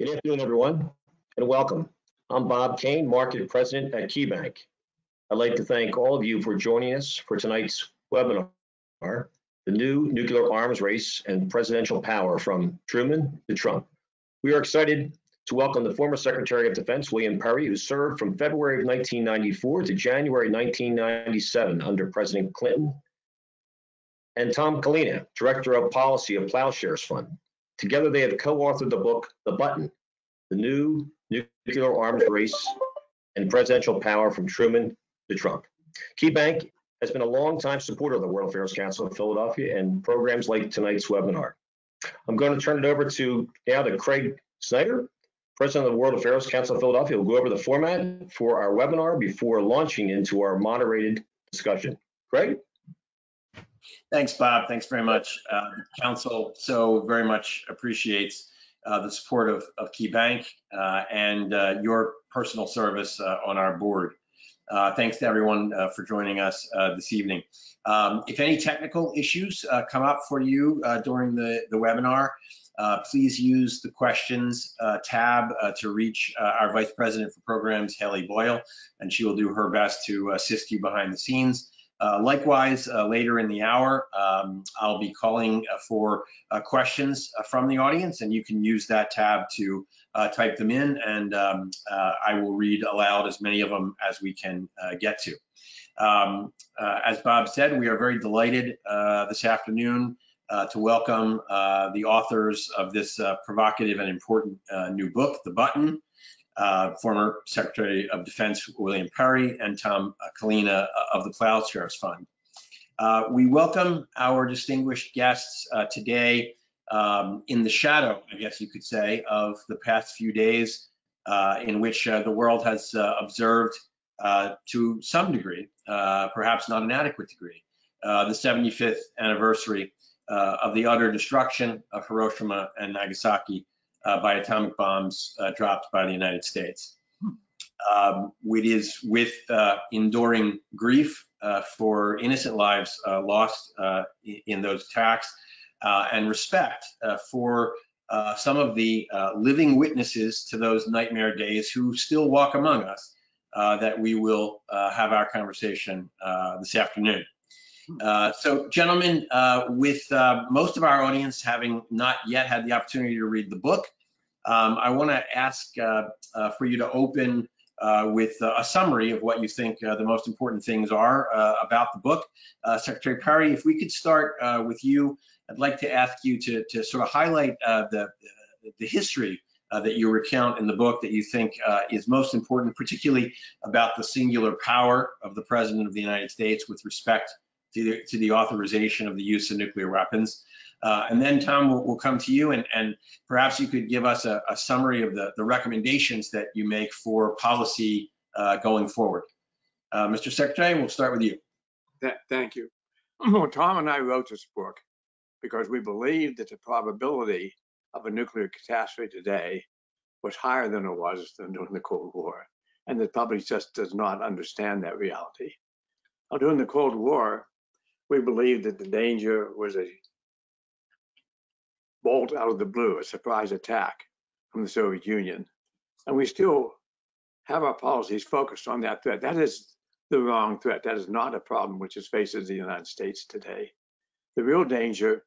Good afternoon, everyone, and welcome. I'm Bob Kane, Market President at KeyBank. I'd like to thank all of you for joining us for tonight's webinar, The New Nuclear Arms Race and Presidential Power from Truman to Trump. We are excited to welcome the former Secretary of Defense, William Perry, who served from February of 1994 to January 1997 under President Clinton, and Tom Collina, Director of Policy of Ploughshares Fund. Together, they have co-authored the book, The Button, The New Nuclear Arms Race and Presidential Power from Truman to Trump. KeyBank has been a longtime supporter of the World Affairs Council of Philadelphia and programs like tonight's webinar. I'm going to turn it over now to Craig Snyder, President of the World Affairs Council of Philadelphia. We'll go over the format for our webinar before launching into our moderated discussion. Craig? Thanks, Bob. Thanks very much. The Council so very much appreciates the support of KeyBank and your personal service on our board. Thanks to everyone for joining us this evening. If any technical issues come up for you during the webinar, please use the questions tab to reach our Vice President for Programs, Haley Boyle, and she will do her best to assist you behind the scenes. Likewise, later in the hour, I'll be calling for questions from the audience, and you can use that tab to type them in, and I will read aloud as many of them as we can get to. As Bob said, we are very delighted this afternoon to welcome the authors of this provocative and important new book, The Button, former Secretary of Defense William Perry and Tom Collina of the Ploughshares Fund. We welcome our distinguished guests today in the shadow, I guess you could say, of the past few days in which the world has observed to some degree, perhaps not an adequate degree, the 75th anniversary of the utter destruction of Hiroshima and Nagasaki by atomic bombs dropped by the United States. It is with enduring grief for innocent lives lost in those attacks and respect for some of the living witnesses to those nightmare days who still walk among us that we will have our conversation this afternoon. So, gentlemen, with most of our audience having not yet had the opportunity to read the book, I want to ask for you to open with a summary of what you think the most important things are about the book. Secretary Perry, if we could start with you, I'd like to ask you to sort of highlight the history that you recount in the book that you think is most important, particularly about the singular power of the President of the United States with respect to the authorization of the use of nuclear weapons. And then, Tom, we'll come to you, and perhaps you could give us a summary of the recommendations that you make for policy going forward. Mr. Secretary, we'll start with you. Thank you. Tom and I wrote this book because we believed that the probability of a nuclear catastrophe today was higher than it was during the Cold War, and the public just does not understand that reality. Now, during the Cold War, we believed that the danger was a bolt out of the blue, a surprise attack from the Soviet Union. And we still have our policies focused on that threat. That is the wrong threat. That is not a problem which is faces the United States today. The real danger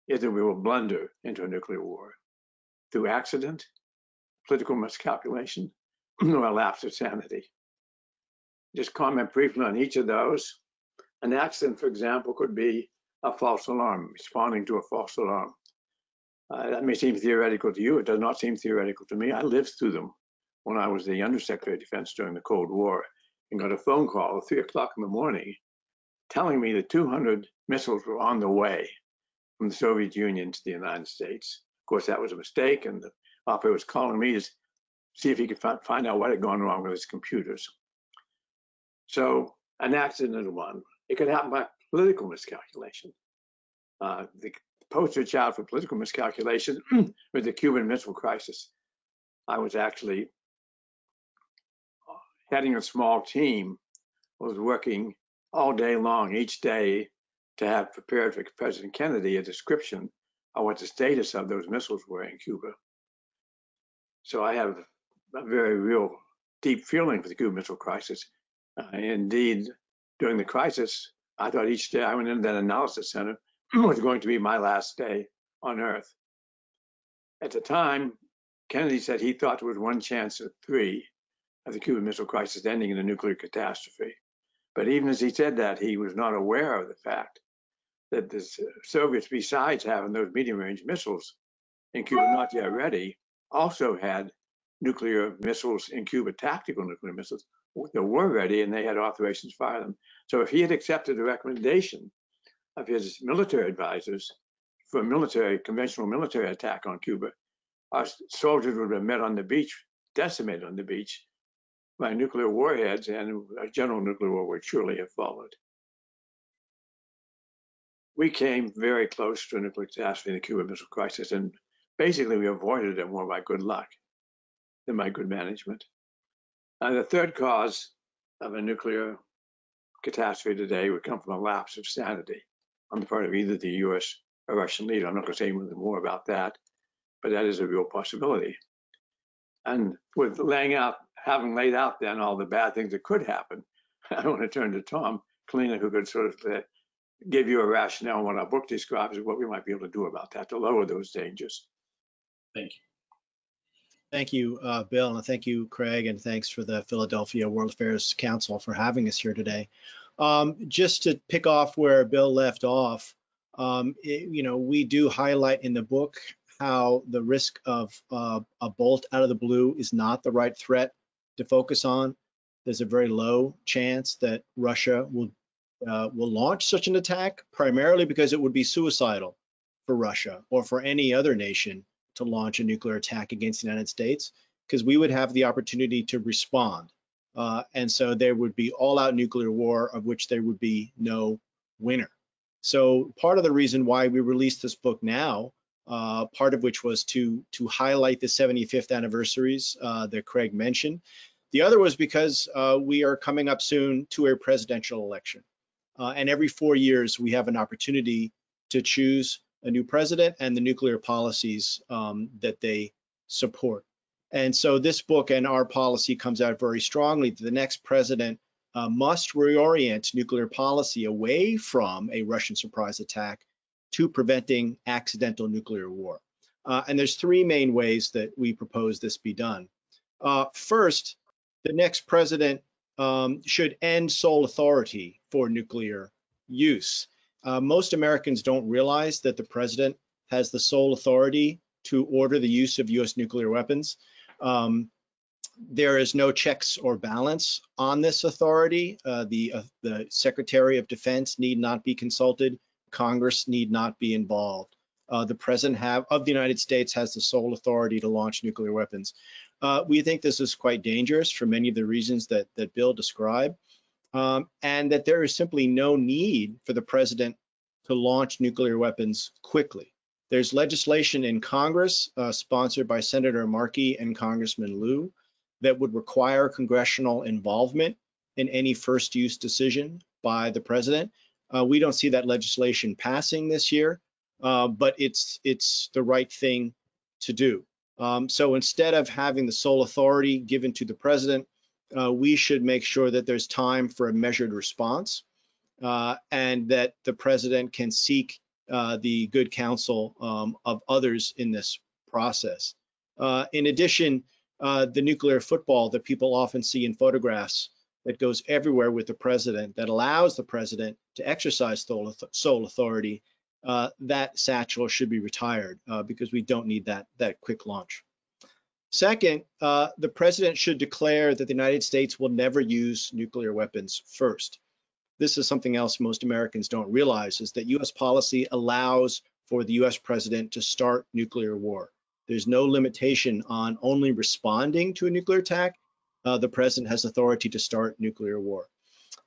is that we will blunder into a nuclear war through accident, political miscalculation, or a lapse of sanity. Just comment briefly on each of those. An accident, for example, could be a false alarm, responding to a false alarm. That may seem theoretical to you. It does not seem theoretical to me. I lived through them when I was the Undersecretary of Defense during the Cold War and got a phone call at 3 o'clock in the morning telling me that 200 missiles were on the way from the Soviet Union to the United States. Of course, that was a mistake, and the operator was calling me to see if he could find out what had gone wrong with his computers. So an accident is one. It could happen by political miscalculation. The poster child for political miscalculation was the Cuban Missile Crisis. I was actually heading a small team, was working all day long, each day, to have prepared for President Kennedy a description of what the status of those missiles were in Cuba. So I have a very real deep feeling for the Cuban Missile Crisis. Indeed, during the crisis, I thought each day I went into that analysis center was going to be my last day on Earth. At the time, Kennedy said he thought there was one chance of 3 of the Cuban Missile Crisis ending in a nuclear catastrophe. But even as he said that, he was not aware of the fact that the Soviets, besides having those medium-range missiles in Cuba not yet ready, also had nuclear missiles in Cuba, tactical nuclear missiles that were ready, and they had authorizations to fire them. So if he had accepted the recommendation of his military advisors for a conventional military attack on Cuba, our soldiers would have been met on the beach, decimated on the beach by nuclear warheads, and a general nuclear war would surely have followed. We came very close to a nuclear catastrophe in the Cuban Missile Crisis, and basically we avoided it more by good luck than by good management. The third cause of a nuclear catastrophe today would come from a lapse of sanity on the part of either the US or Russian leader. I'm not going to say anything more about that, but that is a real possibility. And with having laid out then all the bad things that could happen, I want to turn to Tom Collina, who could sort of give you a rationale what our book describes and what we might be able to do about that to lower those dangers. Thank you. Thank you, Bill, and thank you, Craig, and thanks for the Philadelphia World Affairs Council for having us here today. Just to pick off where Bill left off, we do highlight in the book how the risk of a bolt out of the blue is not the right threat to focus on. There's a very low chance that Russia will launch such an attack, primarily because it would be suicidal for Russia or for any other nation to launch a nuclear attack against the United States, because we would have the opportunity to respond. And so there would be all-out nuclear war of which there would be no winner. So part of the reason why we released this book now, part of which was to highlight the 75th anniversaries that Craig mentioned. The other was because we are coming up soon to a presidential election. And every 4 years, we have an opportunity to choose a new president and the nuclear policies that they support. And so this book and our policy comes out very strongly that the next president must reorient nuclear policy away from a Russian surprise attack to preventing accidental nuclear war. And there's 3 main ways that we propose this be done. First, the next president should end sole authority for nuclear use. Most Americans don't realize that the president has the sole authority to order the use of US nuclear weapons. There is no checks or balance on this authority. The Secretary of Defense need not be consulted. Congress need not be involved. The president of the United States has the sole authority to launch nuclear weapons. We think this is quite dangerous for many of the reasons that Bill described. And that there is simply no need for the president to launch nuclear weapons quickly. There's legislation in Congress sponsored by Senator Markey and Congressman Liu that would require congressional involvement in any first use decision by the president. We don't see that legislation passing this year, but it's the right thing to do. So instead of having the sole authority given to the president, we should make sure that there's time for a measured response and that the president can seek the good counsel of others in this process. In addition, the nuclear football that people often see in photographs that goes everywhere with the president, that allows the president to exercise sole authority, that satchel should be retired because we don't need that quick launch. Second, the president should declare that the United States will never use nuclear weapons first. This is something else most Americans don't realize, is that US policy allows for the US president to start nuclear war. There's no limitation on only responding to a nuclear attack. The president has authority to start nuclear war.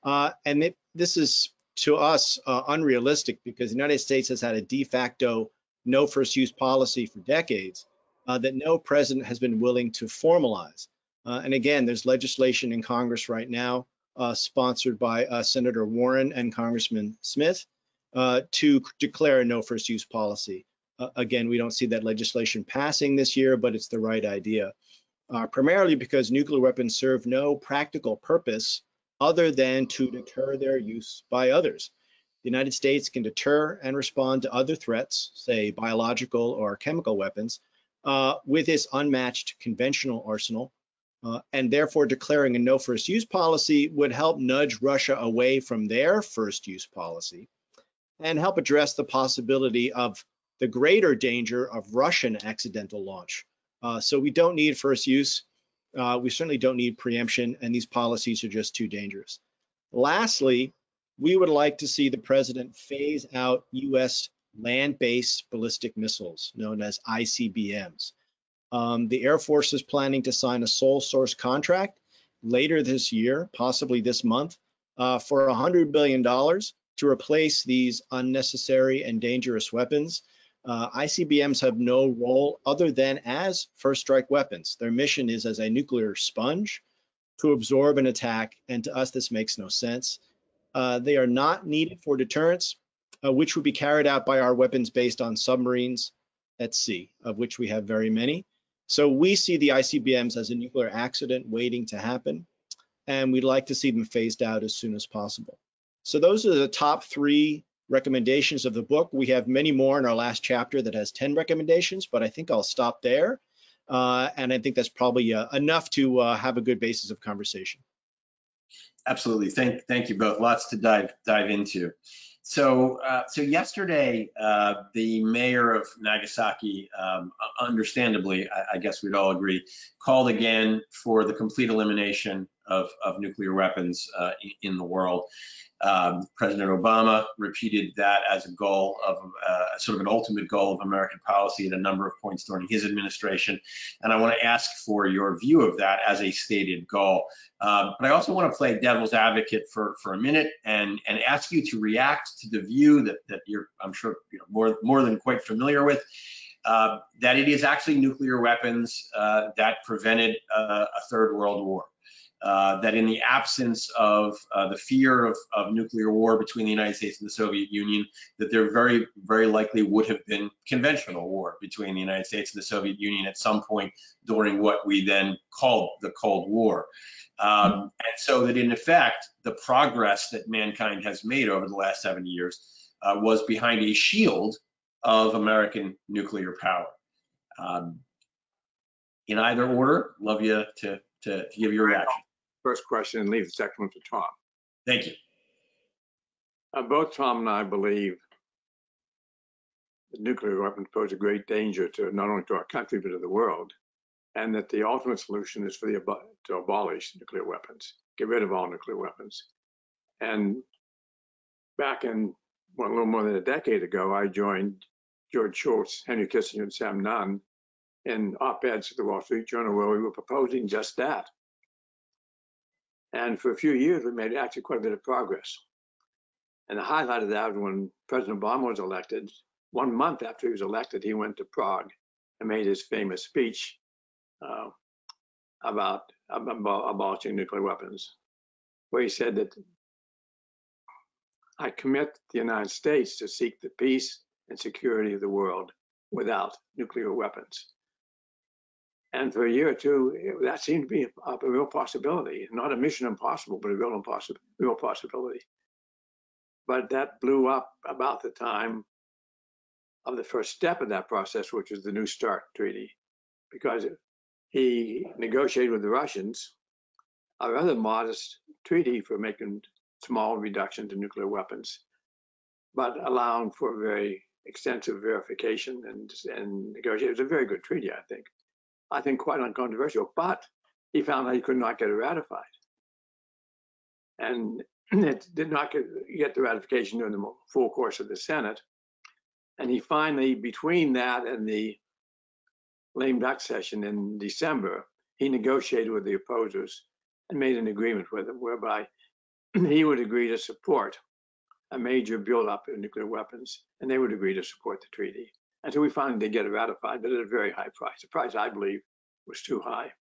And this is, to us, unrealistic because the United States has had a de facto no first use policy for decades that no president has been willing to formalize. And again, there's legislation in Congress right now sponsored by Senator Warren and Congressman Smith to declare a no first use policy. Again, we don't see that legislation passing this year, but it's the right idea. Primarily because nuclear weapons serve no practical purpose other than to deter their use by others. The United States can deter and respond to other threats, say biological or chemical weapons, with its unmatched conventional arsenal, and therefore declaring a no first use policy would help nudge Russia away from their first use policy and help address the possibility of the greater danger of Russian accidental launch. So we don't need first use. We certainly don't need preemption, and these policies are just too dangerous. Lastly, we would like to see the president phase out US land-based ballistic missiles, known as ICBMs. The Air Force is planning to sign a sole source contract later this year, possibly this month, for $100 billion to replace these unnecessary and dangerous weapons. ICBMs have no role other than as first strike weapons. Their mission is as a nuclear sponge to absorb an attack, and to us this makes no sense. They are not needed for deterrence, which would be carried out by our weapons based on submarines at sea, of which we have very many. So we see the ICBMs as a nuclear accident waiting to happen, and we'd like to see them phased out as soon as possible. So those are the top 3 recommendations of the book. We have many more in our last chapter that has 10 recommendations, but I think I'll stop there. And I think that's probably enough to have a good basis of conversation. Absolutely. Thank you both. Lots to dive into. So yesterday, the mayor of Nagasaki, understandably, I guess we'd all agree, called again for the complete elimination of nuclear weapons in the world. President Obama repeated that as a goal of sort of an ultimate goal of American policy at a number of points during his administration. And I want to ask for your view of that as a stated goal. But I also want to play devil's advocate for a minute and ask you to react to the view that you're, I'm sure, more than quite familiar with, that it is actually nuclear weapons that prevented a third world war. That in the absence of the fear of nuclear war between the United States and the Soviet Union, that there very, very likely would have been conventional war between the United States and the Soviet Union at some point during what we then called the Cold War. And so that in effect, the progress that mankind has made over the last 70 years was behind a shield of American nuclear power. In either order, love you to give your reaction. First question and leave the second one to Tom. Thank you. Both Tom and I believe that nuclear weapons pose a great danger to not only to our country, but to the world, and that the ultimate solution is to abolish nuclear weapons, get rid of all nuclear weapons. And back in a little more than a decade ago, I joined George Shultz, Henry Kissinger, and Sam Nunn in op-eds at the Wall Street Journal where we were proposing just that. And for a few years, we made actually quite a bit of progress. And the highlight of that was when President Obama was elected. 1 month after he was elected, he went to Prague and made his famous speech about abolishing nuclear weapons, where he said that I commit the United States to seek the peace and security of the world without nuclear weapons. And for a year or two, that seemed to be a real possibility, not a mission impossible, but a real possibility. But that blew up about the time of the first step of that process, which was the New START Treaty, because he negotiated with the Russians a rather modest treaty for making small reductions in nuclear weapons, but allowing for very extensive verification and negotiation. It was a very good treaty, I think quite uncontroversial, but he found that he could not get it ratified. And it did not get the ratification during the full course of the Senate. And he finally, between that and the lame duck session in December, he negotiated with the opposers and made an agreement with them whereby he would agree to support a major buildup in nuclear weapons, and they would agree to support the treaty. And so we finally did get it ratified, but at a very high price. A price I believe was too high.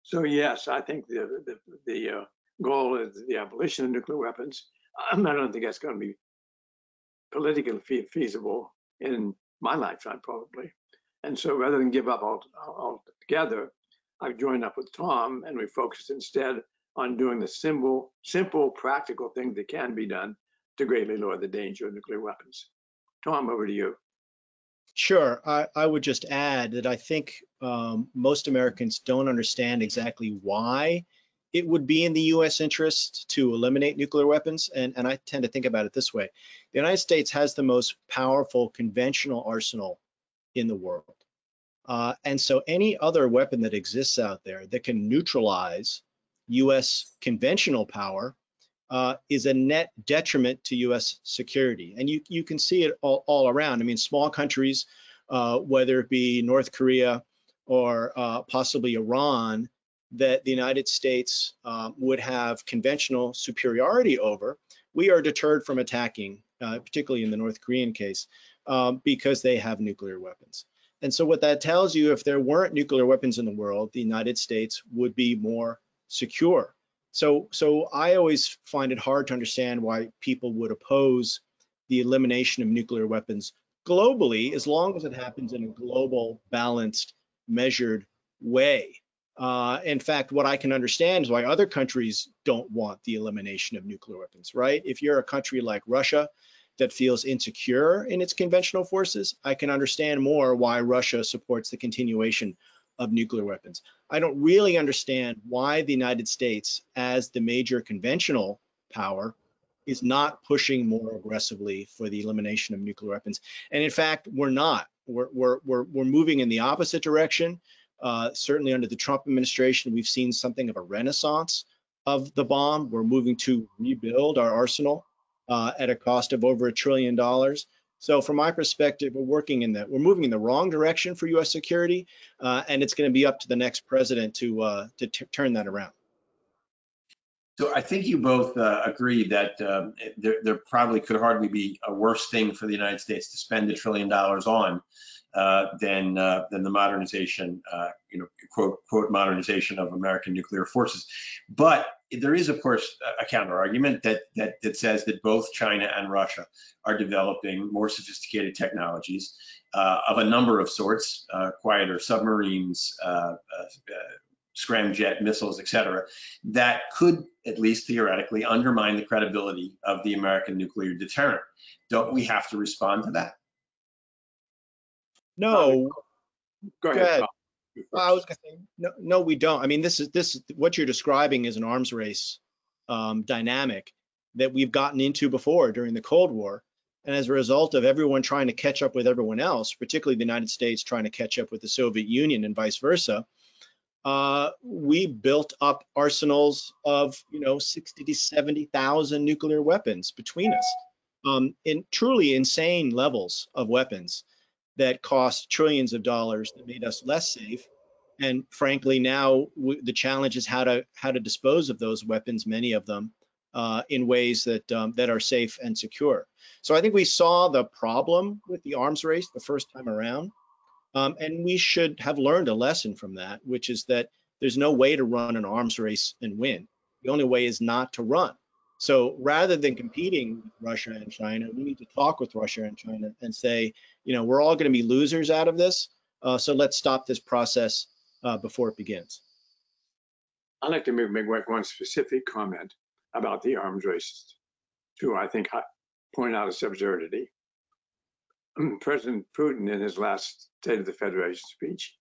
So yes, I think the goal is the abolition of nuclear weapons. I don't think that's going to be politically feasible in my lifetime probably. And so rather than give up altogether, I've joined up with Tom, and we focused instead on doing the simple, practical things that can be done to greatly lower the danger of nuclear weapons. Tom, over to you. Sure. I would just add that I think most Americans don't understand exactly why it would be in the U.S. interest to eliminate nuclear weapons. And I tend to think about it this way. The United States has the most powerful conventional arsenal in the world. And so any other weapon that exists out there that can neutralize U.S. conventional power is a net detriment to U.S. security. And you can see it all around. I mean, small countries, whether it be North Korea or possibly Iran, that the United States would have conventional superiority over, we are deterred from attacking, particularly in the North Korean case, because they have nuclear weapons. And so what that tells you, if there weren't nuclear weapons in the world, the United States would be more secure. So I always find it hard to understand why people would oppose the elimination of nuclear weapons globally, as long as it happens in a global, balanced, measured way. In fact, what I can understand is why other countries don't want the elimination of nuclear weapons, right? If you're a country like Russia that feels insecure in its conventional forces, I can understand more why Russia supports the continuation of nuclear weapons. I don't really understand why the United States, as the major conventional power, is not pushing more aggressively for the elimination of nuclear weapons. And in fact, we're not. We're moving in the opposite direction. Certainly under the Trump administration, we've seen something of a renaissance of the bomb. We're moving to rebuild our arsenal at a cost of over $1 trillion. So from my perspective, we're moving in the wrong direction for U.S. security, and it's going to be up to the next president to turn that around. So I think you both agree that there probably could hardly be a worse thing for the United States to spend $1 trillion on than the modernization, quote modernization of American nuclear forces. But there is, of course, a counter argument that says that both China and Russia are developing more sophisticated technologies of a number of sorts, quieter submarines, scramjet missiles, et cetera, that could, at least theoretically, undermine the credibility of the American nuclear deterrent. Don't we have to respond to that? No. Go ahead, Tom. I was going to say, no, we don't. I mean, this is what you're describing is an arms race dynamic that we've gotten into before during the Cold War. And as a result of everyone trying to catch up with everyone else, particularly the United States trying to catch up with the Soviet Union and vice versa, we built up arsenals of 60 to 70,000 nuclear weapons between us, in truly insane levels of weapons that cost trillions of dollars, that made us less safe. And frankly, now the challenge is how to dispose of those weapons, many of them, in ways that are safe and secure. So I think we saw the problem with the arms race the first time around. And we should have learned a lesson from that, which is that there's no way to run an arms race and win. The only way is not to run. So rather than competing with Russia and China, we need to talk with Russia and China and say, we're all going to be losers out of this. So let's stop this process before it begins. I'd like to make one specific comment about the arms race to, I think, point out its absurdity. President Putin, in his last State of the Federation speech,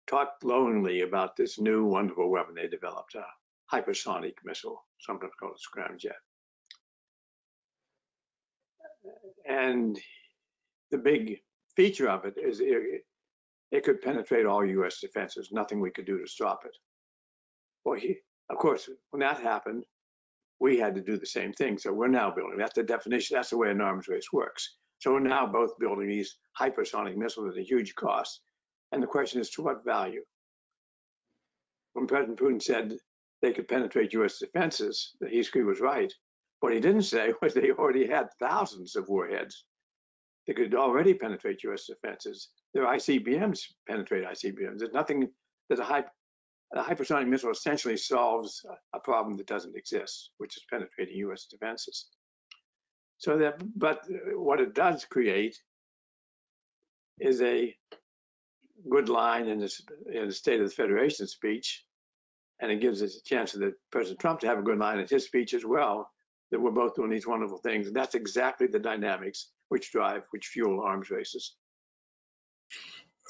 talked glowingly about this new wonderful weapon they developed, a hypersonic missile, sometimes called a scramjet. And the big feature of it is it could penetrate all U.S. defenses, nothing we could do to stop it. Well, of course, when that happened, we had to do the same thing. So we're now building, that's the definition, that's the way an arms race works. So we're now both building these hypersonic missiles at a huge cost. And the question is, to what value? When President Putin said they could penetrate U.S. defenses, he was right. What he didn't say was they already had thousands of warheads that could already penetrate U.S. defenses. Their ICBMs penetrate ICBMs. There's nothing that a hypersonic missile essentially solves a problem that doesn't exist, which is penetrating U.S. defenses. So but what it does create is a good line in the State of the Federation speech, and it gives us a chance for President Trump to have a good line in his speech as well, that we're both doing these wonderful things. And that's exactly the dynamics which fuel arms races.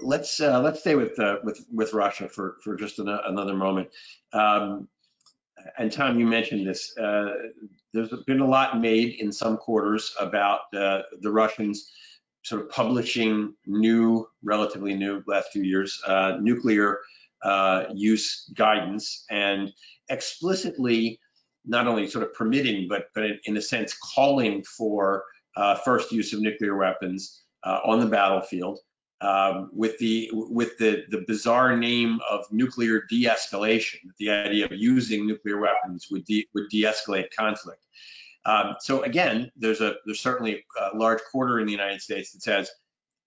Let's stay with Russia for just another moment. And Tom, you mentioned this. There's been a lot made in some quarters about the Russians sort of publishing relatively new, last few years, nuclear use guidance, and explicitly not only sort of permitting, but in a sense calling for first use of nuclear weapons on the battlefield, with the bizarre name of nuclear de-escalation. The idea of using nuclear weapons would de-escalate conflict. So again, there's certainly a large quarter in the United States that says,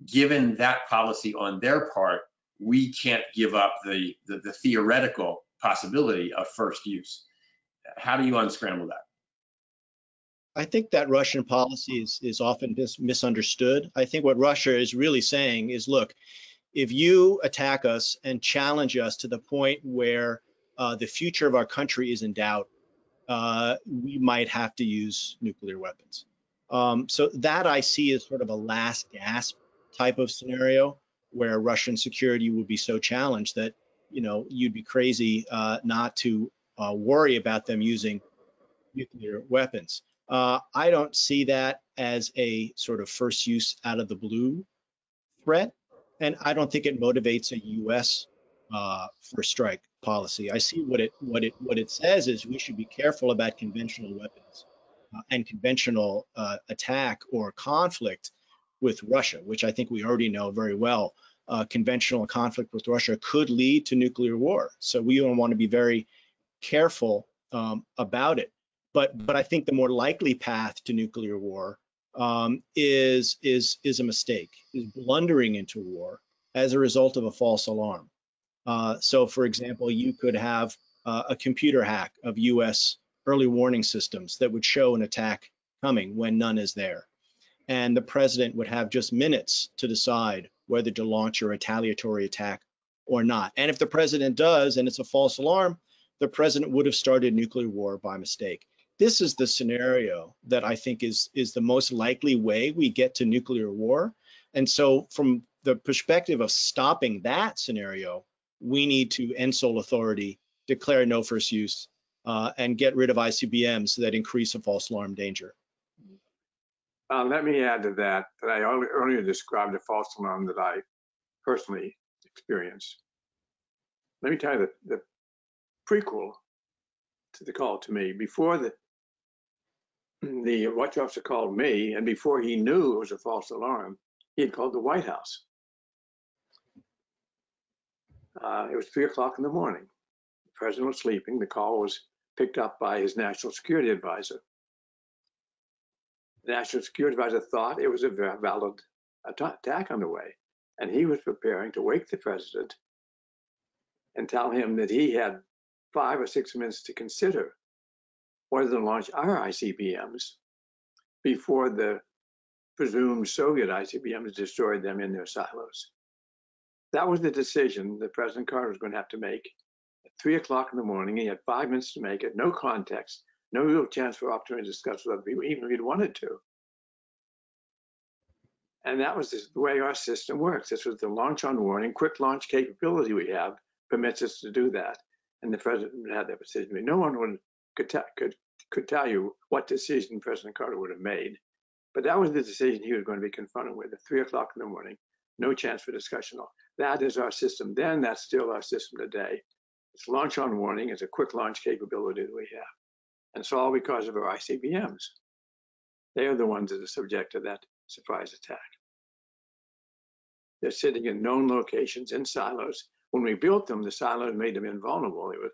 given that policy on their part, we can't give up the theoretical possibility of first use. How do you unscramble that? I think that Russian policy is often misunderstood. I think what Russia is really saying is, look, if you attack us and challenge us to the point where the future of our country is in doubt, we might have to use nuclear weapons. So that I see as sort of a last gasp type of scenario where Russian security would be so challenged that, you know, you'd be crazy not to worry about them using nuclear weapons. I don't see that as a sort of first use out of the blue threat, and I don't think it motivates a U.S. First strike policy. I see what it says is we should be careful about conventional weapons and conventional attack or conflict with Russia, which I think we already know very well. Conventional conflict with Russia could lead to nuclear war, so we don't want to be very careful about it. But I think the more likely path to nuclear war is a mistake, is blundering into war as a result of a false alarm. So, for example, you could have a computer hack of U.S. early warning systems that would show an attack coming when none is there. And the president would have just minutes to decide whether to launch a retaliatory attack or not. And if the president does, and it's a false alarm, the president would have started nuclear war by mistake. This is the scenario that I think is the most likely way we get to nuclear war. And so from the perspective of stopping that scenario, we need to end sole authority, declare no first use, and get rid of ICBMs that increase a false alarm danger. Let me add to that I earlier described a false alarm that I personally experienced. Let me tell you the prequel to the call to me. Before the watch officer called me, and before he knew it was a false alarm, he had called the White House. It was 3 o'clock in the morning. The president was sleeping. The call was picked up by his national security advisor. The national security advisor thought it was a valid attack underway, and he was preparing to wake the president and tell him that he had 5 or 6 minutes to consider whether to launch our ICBMs before the presumed Soviet ICBMs destroyed them in their silos. That was the decision that President Carter was going to have to make at 3 o'clock in the morning. He had 5 minutes to make it, no context, no real chance for opportunity to discuss with other people, even if he'd wanted to. And that was the way our system works. This was the launch on warning, quick launch capability we have permits us to do that. And the president had that decision. No one could tell you what decision President Carter would have made. But that was the decision he was going to be confronted with at 3 o'clock in the morning. No chance for discussion. That is our system then. That's still our system today. It's launch on warning. It's a quick launch capability that we have. And it's all because of our ICBMs. They are the ones that are subject to that surprise attack. They're sitting in known locations in silos. When we built them, the silos made them invulnerable. It was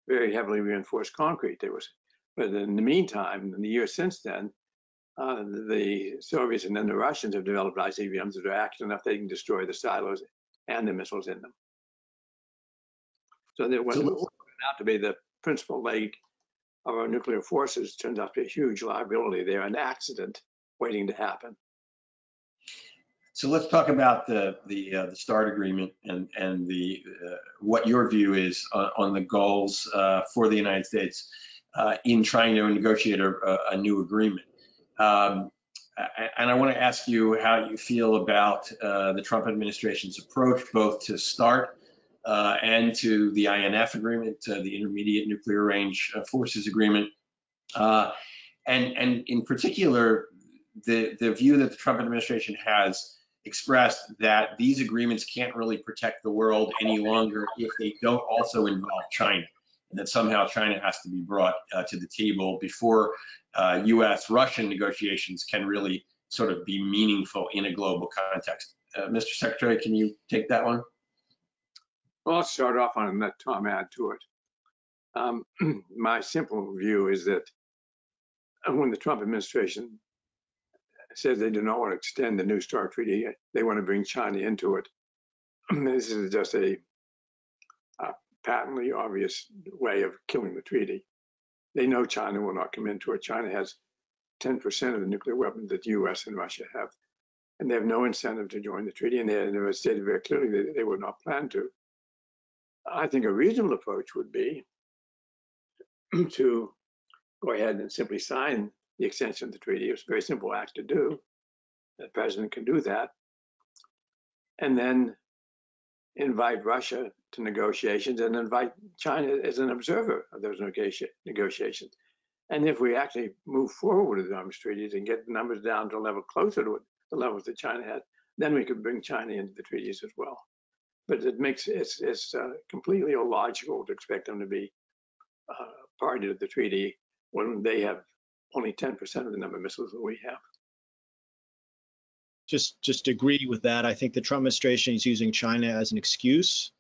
very heavily reinforced concrete. But in the meantime, in the years since then, the Soviets and then the Russians have developed ICBMs that are active enough they can destroy the silos and the missiles in them. So that what turned out to be the principal leg of our nuclear forces turns out to be a huge liability. They're an accident waiting to happen. So let's talk about the START agreement and what your view is on the goals for the United States in trying to negotiate a new agreement. And I want to ask you how you feel about the Trump administration's approach, both to START and to the INF agreement, the Intermediate Nuclear Range Forces Agreement, and in particular, the view that the Trump administration has expressed that these agreements can't really protect the world any longer if they don't also involve China, and that somehow China has to be brought to the table before US-Russian negotiations can really sort of be meaningful in a global context. Mr. Secretary, can you take that one? Well, I'll start off on and let Tom add to it. My simple view is that when the Trump administration says they do not want to extend the New START treaty, they want to bring China into it. This is just a patently obvious way of killing the treaty. They know China will not come into it. China has 10% of the nuclear weapons that the US and Russia have, and they have no incentive to join the treaty, and they have stated very clearly that they would not plan to. I think a reasonable approach would be to go ahead and simply sign the extension of the treaty. It's a very simple act to do. The president can do that. And then invite Russia to negotiations and invite China as an observer of those negotiations. And if we actually move forward with the arms treaties and get the numbers down to a level closer to the levels that China had, then we could bring China into the treaties as well. But it's completely illogical to expect them to be party to the treaty when they have only 10% of the number of missiles that we have. Just agree with that. I think the Trump administration is using China as an excuse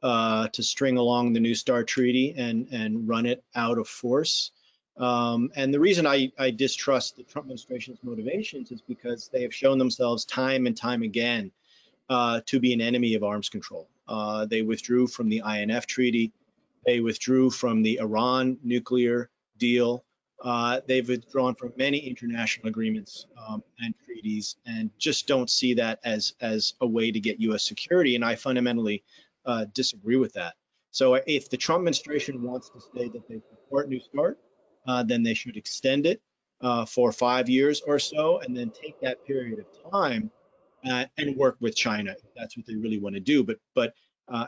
to string along the New START treaty and run it out of force. And the reason I distrust the Trump administration's motivations is because they have shown themselves time and time again to be an enemy of arms control. They withdrew from the INF treaty. They withdrew from the Iran nuclear deal. They've withdrawn from many international agreements and treaties, and just don't see that as a way to get U.S. security. And I fundamentally disagree with that. So if the Trump administration wants to say that they support New START, then they should extend it for 5 years or so, and then take that period of time and work with China if that's what they really want to do. But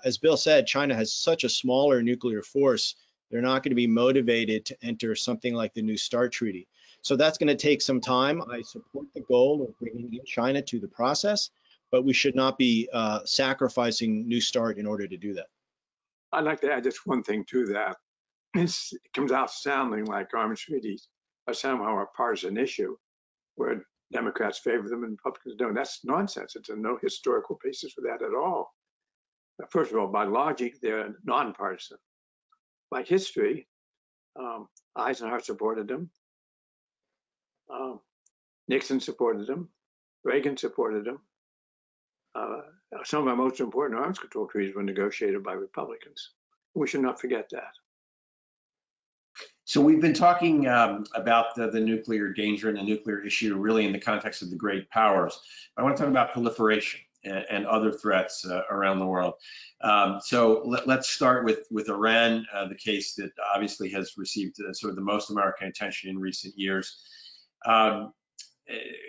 as Bill said, China has such a smaller nuclear force. They're not going to be motivated to enter something like the New START treaty. So that's going to take some time. I support the goal of bringing in China to the process, but we should not be sacrificing New START in order to do that. I'd like to add just one thing to that. It comes out sounding like arms treaties are somehow a partisan issue where Democrats favor them and Republicans don't. That's nonsense. It's no historical basis for that at all. First of all, by logic, they're nonpartisan. By history, Eisenhower supported them. Nixon supported them. Reagan supported them. Some of our most important arms control treaties were negotiated by Republicans. We should not forget that. So we've been talking about the nuclear danger and the nuclear issue really in the context of the great powers. I want to talk about proliferation and other threats around the world. So let's start with Iran, the case that obviously has received sort of the most American attention in recent years.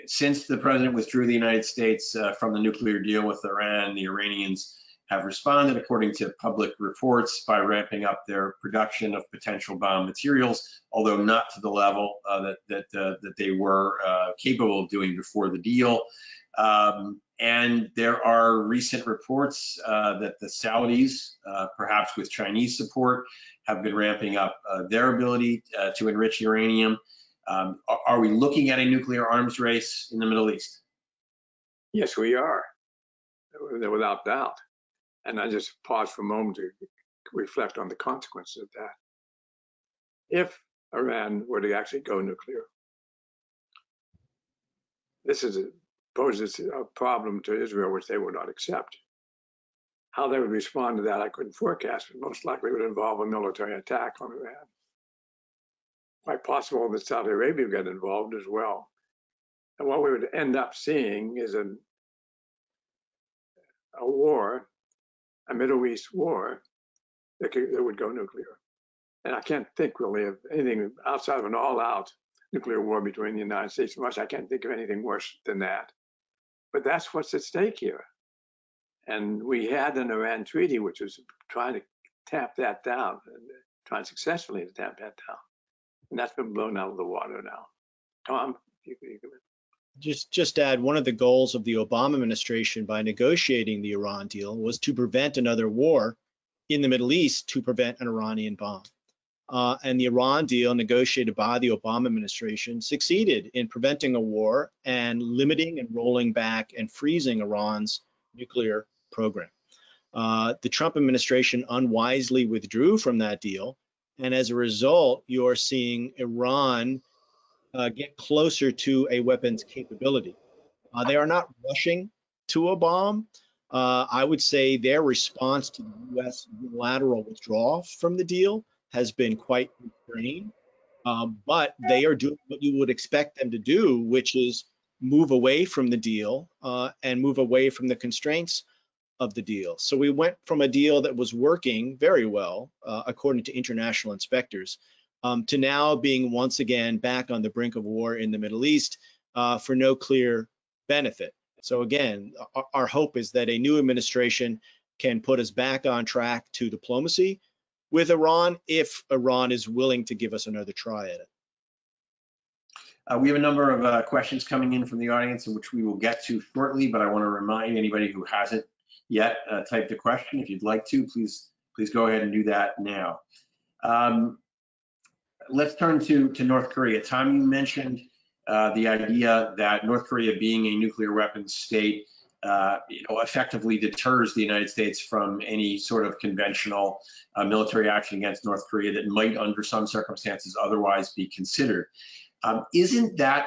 Since the president withdrew the United States from the nuclear deal with Iran, the Iranians have responded, according to public reports, by ramping up their production of potential bomb materials, although not to the level that they were capable of doing before the deal. And there are recent reports that the Saudis, perhaps with Chinese support, have been ramping up their ability to enrich uranium. Are we looking at a nuclear arms race in the Middle East? Yes, we are, without doubt. And I just pause for a moment to reflect on the consequences of that. If Iran were to actually go nuclear, this poses a problem to Israel, which they would not accept. How they would respond to that, I couldn't forecast, but most likely would involve a military attack on Iran. Quite possible that Saudi Arabia would get involved as well. And what we would end up seeing is a war, a Middle East war, that would go nuclear. And I can't think really of anything outside of an all-out nuclear war between the United States and Russia. I can't think of anything worse than that. But that's what's at stake here. And we had an Iran treaty, which was trying to tamp that down, and trying successfully to tamp that down. And that's been blown out of the water now. Tom, you can Just add, one of the goals of the Obama administration by negotiating the Iran deal was to prevent another war in the Middle East, to prevent an Iranian bomb. And the Iran deal negotiated by the Obama administration succeeded in preventing a war and limiting and rolling back and freezing Iran's nuclear program. The Trump administration unwisely withdrew from that deal. And as a result, you're seeing Iran get closer to a weapons capability. They are not rushing to a bomb. I would say their response to the U.S. unilateral withdrawal from the deal has been quite restrained, but they are doing what you would expect them to do, which is move away from the deal and move away from the constraints of the deal. So we went from a deal that was working very well, according to international inspectors, to now being once again back on the brink of war in the Middle East for no clear benefit. So again, our hope is that a new administration can put us back on track to diplomacy with Iran if Iran is willing to give us another try at it. We have a number of questions coming in from the audience, which we will get to shortly, but I want to remind anybody who hasn't yet typed a question. If you'd like to, please go ahead and do that now. Let's turn to North Korea. Tom, you mentioned the idea that North Korea, being a nuclear weapons state, effectively deters the United States from any sort of conventional military action against North Korea that might, under some circumstances, otherwise be considered. Isn't that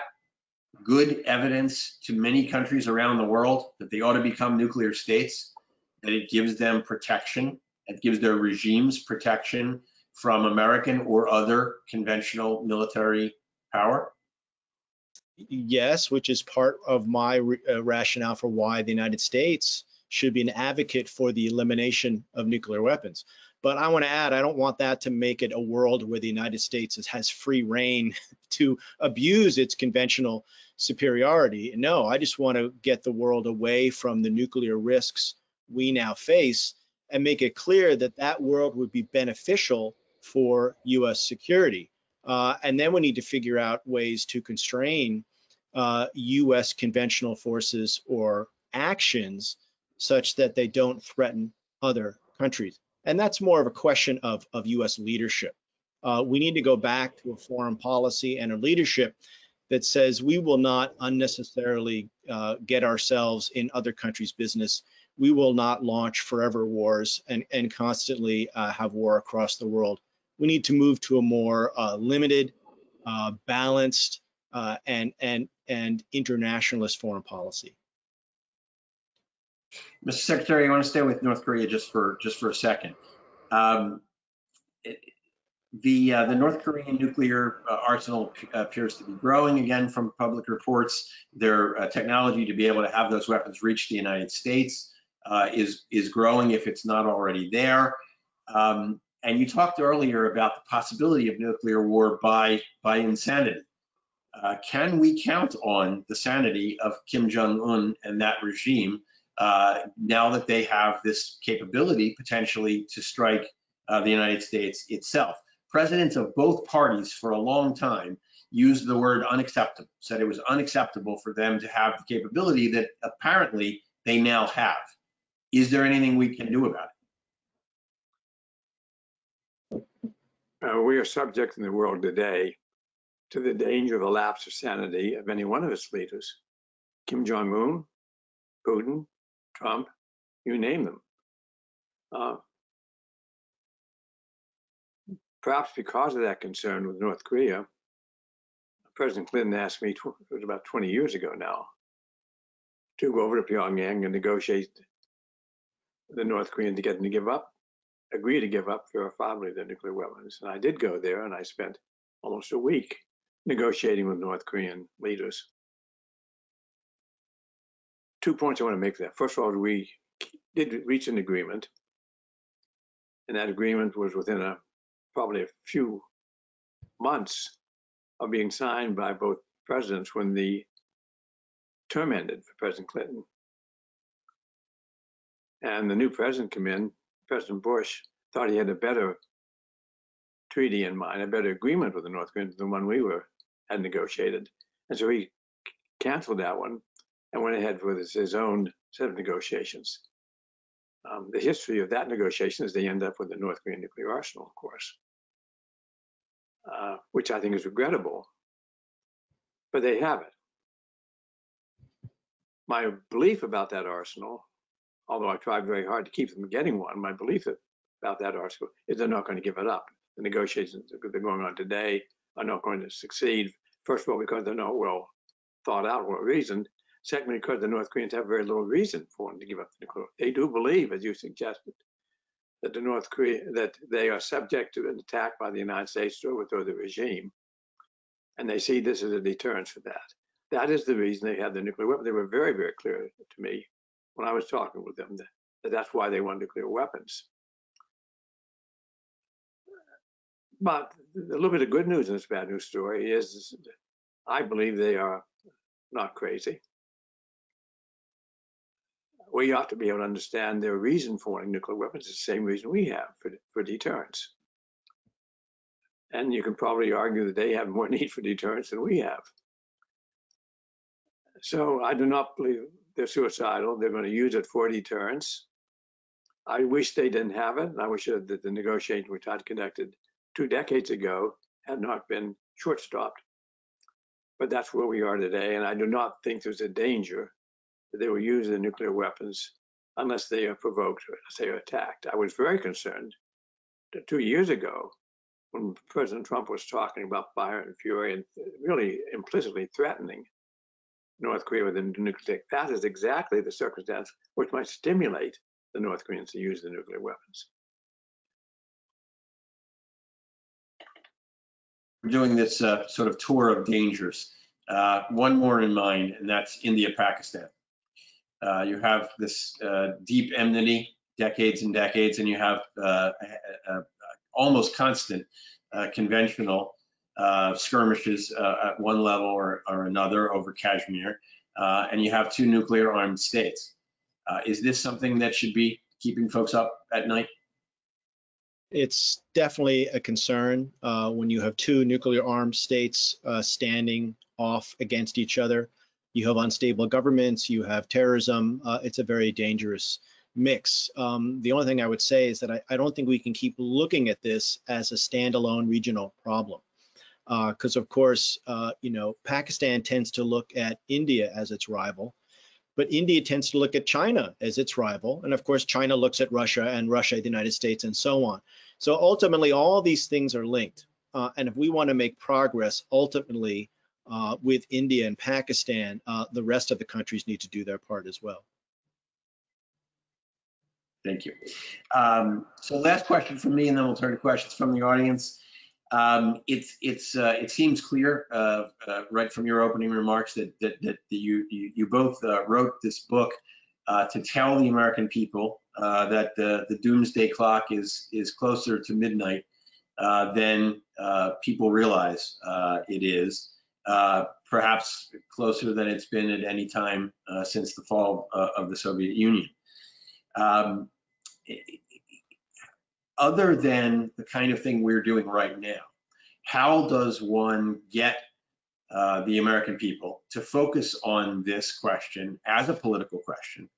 good evidence to many countries around the world that they ought to become nuclear states, that it gives them protection, it gives their regimes protection from American or other conventional military power? Yes, which is part of my rationale for why the United States should be an advocate for the elimination of nuclear weapons. But I want to add, I don't want that to make it a world where the United States has free reign to abuse its conventional superiority. No, I just want to get the world away from the nuclear risks we now face and make it clear that that world would be beneficial for U.S. security. And then we need to figure out ways to constrain U.S. conventional forces or actions such that they don't threaten other countries. And that's more of a question of U.S. leadership. We need to go back to a foreign policy and a leadership that says we will not unnecessarily get ourselves in other countries' business. We will not launch forever wars and constantly have war across the world. We need to move to a more limited, balanced, and internationalist foreign policy. Mr. Secretary, I want to stay with North Korea just for a second. The North Korean nuclear arsenal appears to be growing again from public reports. Their technology to be able to have those weapons reach the United States is growing, if it's not already there. And you talked earlier about the possibility of nuclear war by insanity. Can we count on the sanity of Kim Jong-un and that regime now that they have this capability potentially to strike the United States itself? Presidents of both parties for a long time used the word unacceptable, said it was unacceptable for them to have the capability that apparently they now have. Is there anything we can do about it? We are subject in the world today to the danger of the lapse of sanity of any one of its leaders. Kim Jong-un, Putin, Trump, you name them. Perhaps because of that concern with North Korea, President Clinton asked me, it was about 20 years ago now, to go over to Pyongyang and negotiate the North Koreans to get them to give up, agree to give up verifiably their nuclear weapons. And I did go there, and I spent almost a week negotiating with North Korean leaders. 2 points I want to make there. First of all, we did reach an agreement, and that agreement was within probably a few months of being signed by both presidents when the term ended for President Clinton. And the new president came in, President Bush, thought he had a better treaty in mind, a better agreement with the North Koreans than the one we had negotiated. And so he canceled that one and went ahead with his own set of negotiations. The history of that negotiation is they end up with the North Korean nuclear arsenal, of course, which I think is regrettable, but they have it. My belief about that arsenal, although I tried very hard to keep them getting one, my belief about that arsenal is they're not going to give it up. The negotiations that are going on today are not going to succeed. First of all, because they're not well thought out or reasoned. Secondly, because the North Koreans have very little reason for them to give up the nuclear. They do believe, as you suggested, that that they are subject to an attack by the United States to overthrow the regime, and they see this as a deterrence for that. That is the reason they have the nuclear weapon. They were very, very clear to me when I was talking with them that that's why they want nuclear weapons. But a little bit of good news in this bad news story is I believe they are not crazy. We ought to be able to understand their reason for wanting nuclear weapons is the same reason we have for deterrence. And you can probably argue that they have more need for deterrence than we have. So I do not believe they're suicidal. They're going to use it for deterrence. I wish they didn't have it. And I wish that the negotiations which I'd conducted 2 decades ago had not been short-stopped. But that's where we are today. And I do not think there's a danger that they will use the nuclear weapons unless they are provoked or unless they are attacked. I was very concerned that 2 years ago when President Trump was talking about fire and fury and really implicitly threatening North Korea with a nuclear attack. That is exactly the circumstance which might stimulate the North Koreans to use the nuclear weapons. We're doing this sort of tour of dangers. One more in mind, and that's India, Pakistan. You have this deep enmity, decades and decades, and you have almost constant conventional skirmishes at one level or another over Kashmir, and you have 2 nuclear-armed states. Is this something that should be keeping folks up at night? It's definitely a concern when you have 2 nuclear-armed states standing off against each other. You have unstable governments, you have terrorism. It's a very dangerous mix. The only thing I would say is that I don't think we can keep looking at this as a standalone regional problem. Because of course, Pakistan tends to look at India as its rival, but India tends to look at China as its rival. And of course, China looks at Russia and Russia, the United States, and so on. So ultimately, all these things are linked. And if we want to make progress, ultimately, with India and Pakistan, the rest of the countries need to do their part as well. Thank you. So last question from me, and then we'll turn to questions from the audience. It seems clear right from your opening remarks that you both wrote this book to tell the American people that the doomsday clock is closer to midnight than people realize it is, perhaps closer than it's been at any time since the fall of the Soviet Union. Other than the kind of thing we're doing right now, how does one get the American people to focus on this question as a political question,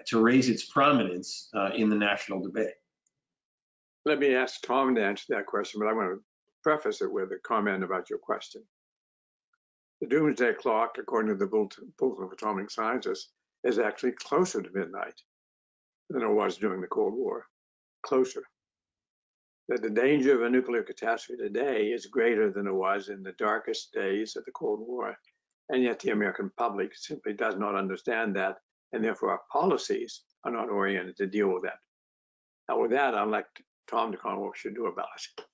to raise its prominence in the national debate? Let me ask Tom to answer that question, but I want to preface it with a comment about your question. The doomsday clock, according to the Bulletin of Atomic Scientists, is actually closer to midnight than it was during the Cold War. Closer. That the danger of a nuclear catastrophe today is greater than it was in the darkest days of the Cold War. And yet the American public simply does not understand that, and therefore our policies are not oriented to deal with that. Now with that, I'd like Tom to comment what we should do about it.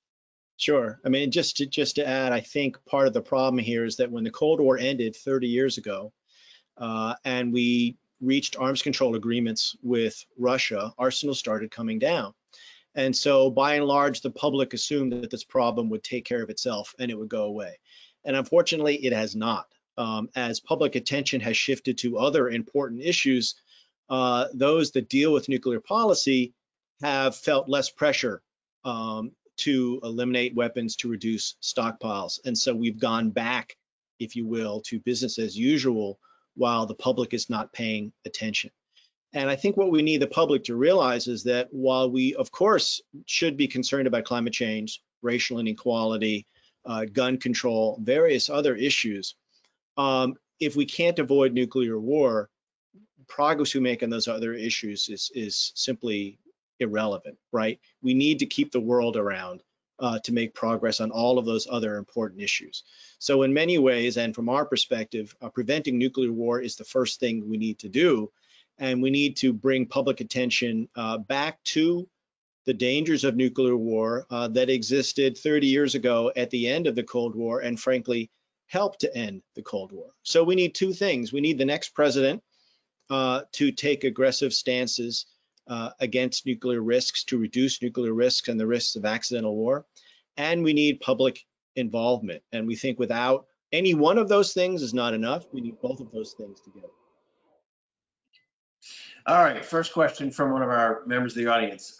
Sure. I mean, just to add, I think part of the problem here is that when the Cold War ended 30 years ago, and we reached arms control agreements with Russia, arsenals started coming down. And so by and large, the public assumed that this problem would take care of itself and it would go away. And unfortunately, it has not. As public attention has shifted to other important issues, those that deal with nuclear policy have felt less pressure to eliminate weapons, to reduce stockpiles. And so we've gone back, if you will, to business as usual while the public is not paying attention. And I think what we need the public to realize is that while we, of course, should be concerned about climate change, racial inequality, gun control, various other issues, if we can't avoid nuclear war, progress we make on those other issues is simply irrelevant, right? We need to keep the world around to make progress on all of those other important issues. So in many ways, and from our perspective, preventing nuclear war is the first thing we need to do. And we need to bring public attention back to the dangers of nuclear war that existed 30 years ago at the end of the Cold War and frankly helped to end the Cold War. So we need two things. We need the next president to take aggressive stances against nuclear risks, to reduce nuclear risks and the risks of accidental war. And we need public involvement. And we think without any one of those things is not enough. We need both of those things together. All right, first question from one of our members of the audience.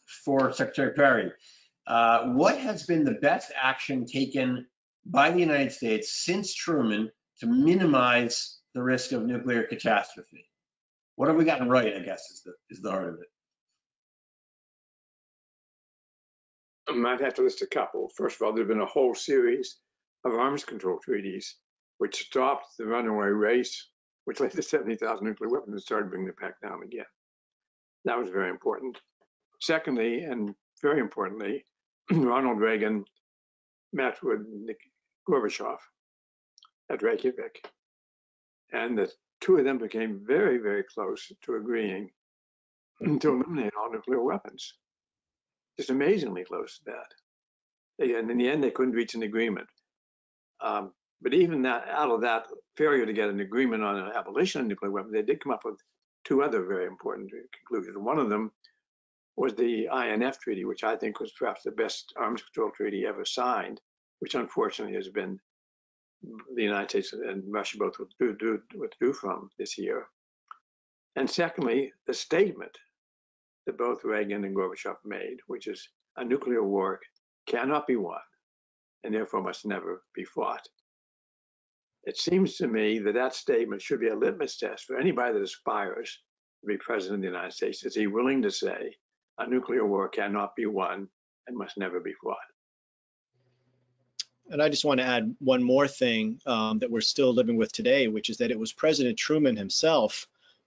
For Secretary Perry, what has been the best action taken by the United States since Truman to minimize the risk of nuclear catastrophe? What have we gotten right, I guess, is the heart of it. I might have to list a couple. First of all, there's been a whole series of arms control treaties which stopped the runaway race, which led to 70,000 nuclear weapons and started bringing it back down again. That was very important. Secondly, and very importantly, Ronald Reagan met with Gorbachev at Reykjavik. And the two of them became very, very close to agreeing to eliminate all nuclear weapons. Just amazingly close to that. And in the end, they couldn't reach an agreement. But even that, out of that failure to get an agreement on an abolition of nuclear weapons, they did come up with two other very important conclusions. One of them was the INF Treaty, which I think was perhaps the best arms control treaty ever signed, which unfortunately has been the United States and Russia both withdrew from this year. And secondly, the statement that both Reagan and Gorbachev made, which is a nuclear war cannot be won and therefore must never be fought. It seems to me that that statement should be a litmus test for anybody that aspires to be president of the United States. Is he willing to say a nuclear war cannot be won and must never be fought? And I just want to add one more thing that we're still living with today, which is that it was President Truman himself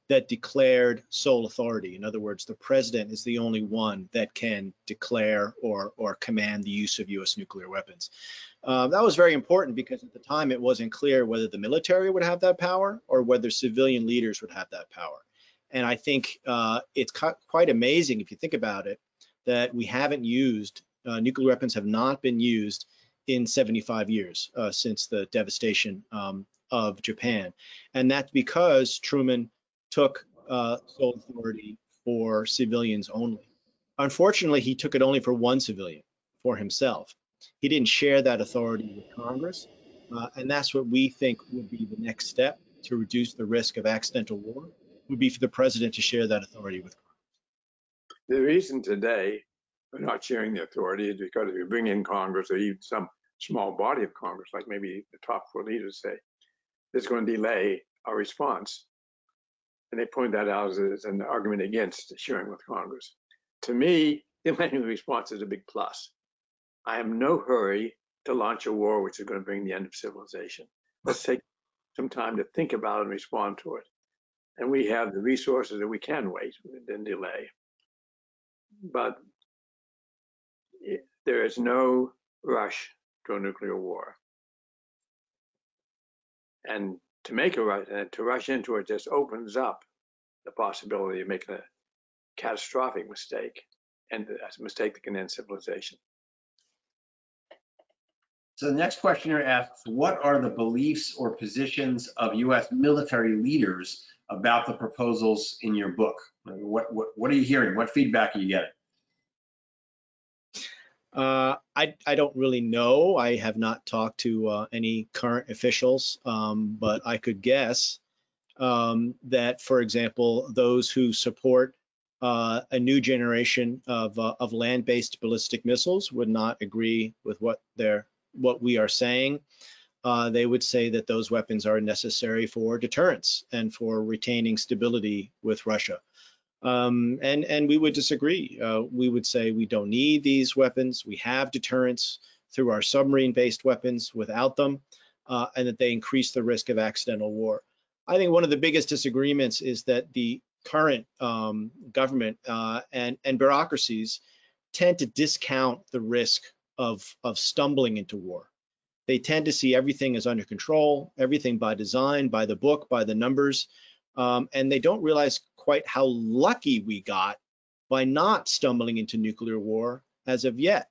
that declared sole authority. In other words, the president is the only one that can declare or command the use of U.S. nuclear weapons. That was very important because at the time it wasn't clear whether the military would have that power or whether civilian leaders would have that power. And I think it's quite amazing if you think about it that we haven't used, nuclear weapons have not been used in 75 years since the devastation of Japan. And that's because Truman took sole authority for civilians only. Unfortunately, he took it only for one civilian, for himself. He didn't share that authority with Congress, and that's what we think would be the next step to reduce the risk of accidental war, would be for the president to share that authority with Congress. The reason today we're not sharing the authority is because if you bring in Congress or even some small body of Congress, like maybe the top four leaders say, it's going to delay our response. And they point that out as an argument against sharing with Congress. To me, delaying the response is a big plus. I am in no hurry to launch a war which is going to bring the end of civilization. Let's take some time to think about and respond to it. And we have the resources that we can wait and delay. But there is no rush to a nuclear war. And to make a rush, and to rush into it just opens up the possibility of making a catastrophic mistake, and a mistake that can end civilization. So the next questioner asks, what are the beliefs or positions of U.S. military leaders about the proposals in your book? What are you hearing? What feedback are you getting? I don't really know. I have not talked to any current officials, but I could guess that, for example, those who support a new generation of land-based ballistic missiles would not agree with what we are saying. They would say that those weapons are necessary for deterrence and for retaining stability with Russia. And we would disagree. We would say we don't need these weapons. We have deterrence through our submarine-based weapons without them, and that they increase the risk of accidental war. I think one of the biggest disagreements is that the current government and bureaucracies tend to discount the risk of stumbling into war. They tend to see everything as under control, everything by design, by the book, by the numbers, and they don't realize quite how lucky we got by not stumbling into nuclear war as of yet.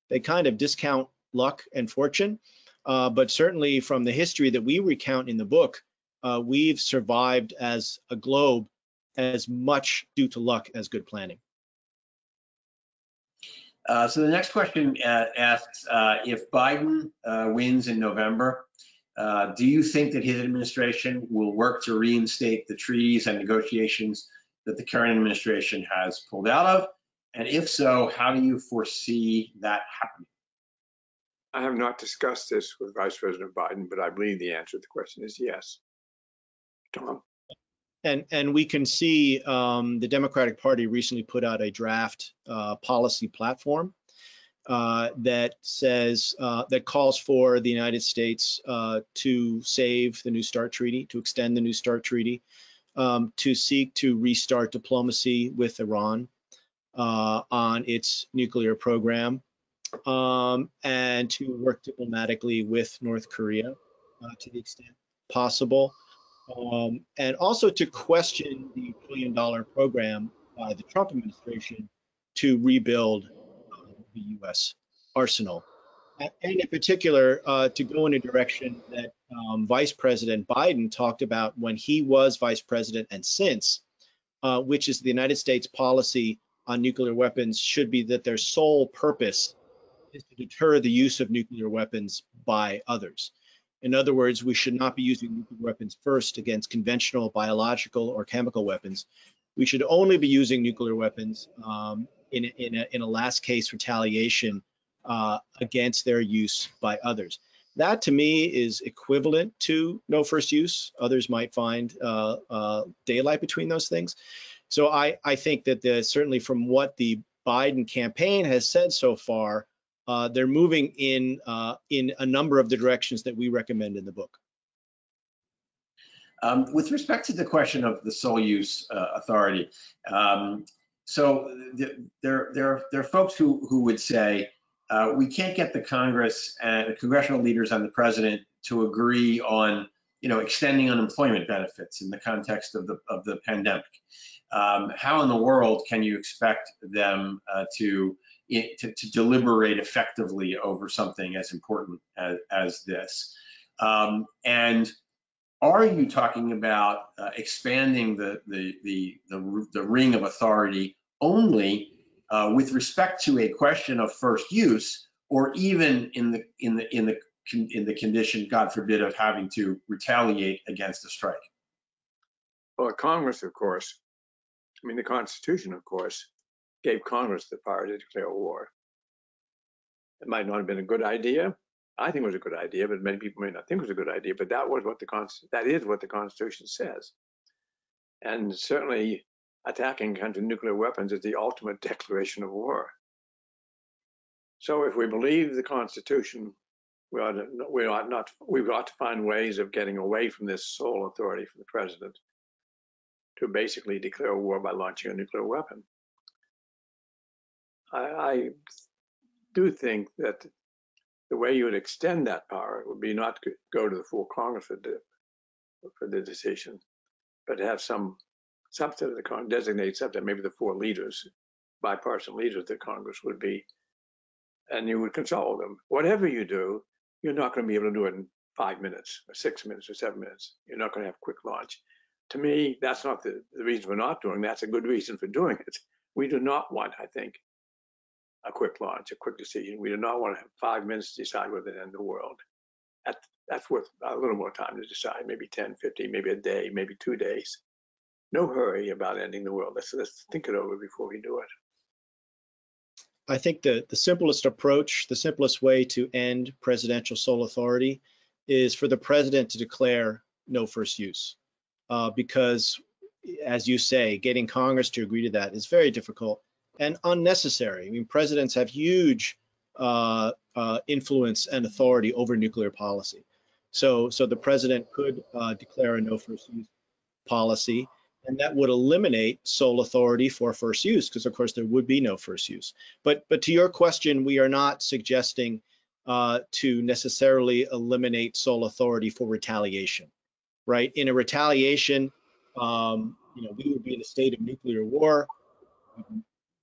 They kind of discount luck and fortune, but certainly from the history that we recount in the book, we've survived as a globe as much due to luck as good planning. So the next question asks, if Biden wins in November, do you think that his administration will work to reinstate the treaties and negotiations that the current administration has pulled out of? And if so, how do you foresee that happening? I have not discussed this with Vice President Biden, but I believe the answer to the question is yes. Tom? And we can see the Democratic Party recently put out a draft policy platform that says that calls for the United States to save the New START treaty, to extend the New START treaty, to seek to restart diplomacy with Iran on its nuclear program, and to work diplomatically with North Korea to the extent possible. And also to question the $1 trillion program by the Trump administration to rebuild the U.S. arsenal. And in particular, to go in a direction that Vice President Biden talked about when he was vice president and since, which is the United States policy on nuclear weapons should be that their sole purpose is to deter the use of nuclear weapons by others. In other words, we should not be using nuclear weapons first against conventional biological or chemical weapons. We should only be using nuclear weapons in a last case retaliation against their use by others. That to me is equivalent to no first use. Others might find daylight between those things. So I think that certainly from what the Biden campaign has said so far, they're moving in a number of the directions that we recommend in the book. With respect to the question of the sole use authority, so there are folks who would say we can't get the Congress and the congressional leaders and the president to agree on, extending unemployment benefits in the context of the pandemic. How in the world can you expect them to deliberate effectively over something as important as this? And are you talking about expanding the ring of authority only with respect to a question of first use, or even in the condition, God forbid, of having to retaliate against a strike? Well, Congress, of course, the Constitution, of course, gave Congress the power to declare war. It might not have been a good idea. I think it was a good idea, but many people may not think it was a good idea. But that is what the Constitution says. And certainly, attacking country nuclear weapons is the ultimate declaration of war. So, if we believe the Constitution, we ought to find ways of getting away from this sole authority from the president to basically declare war by launching a nuclear weapon. I do think that the way you would extend that power would be not to go to the full Congress for the decision, but to have some subset of the Congress, designate subset, maybe the 4 leaders, bipartisan leaders that Congress would be, and you would consult them. Whatever you do, you're not going to be able to do it in 5 minutes, or 6 minutes, or 7 minutes. You're not going to have quick launch. To me, that's not the reason we're not doing. That's a good reason for doing it. We do not want, I think, a quick launch, a quick decision. We do not want to have 5 minutes to decide whether to end the world. That's worth a little more time to decide, maybe 10, 15, maybe a day, maybe 2 days. No hurry about ending the world. Let's think it over before we do it. I think the simplest approach, the simplest way to end presidential sole authority is for the president to declare no first use. Because, as you say, getting Congress to agree to that is very difficult and unnecessary. I mean, presidents have huge influence and authority over nuclear policy. So the president could declare a no first use policy, and that would eliminate sole authority for first use, because of course there would be no first use. But to your question, we are not suggesting to necessarily eliminate sole authority for retaliation, right? In a retaliation, we would be in a state of nuclear war.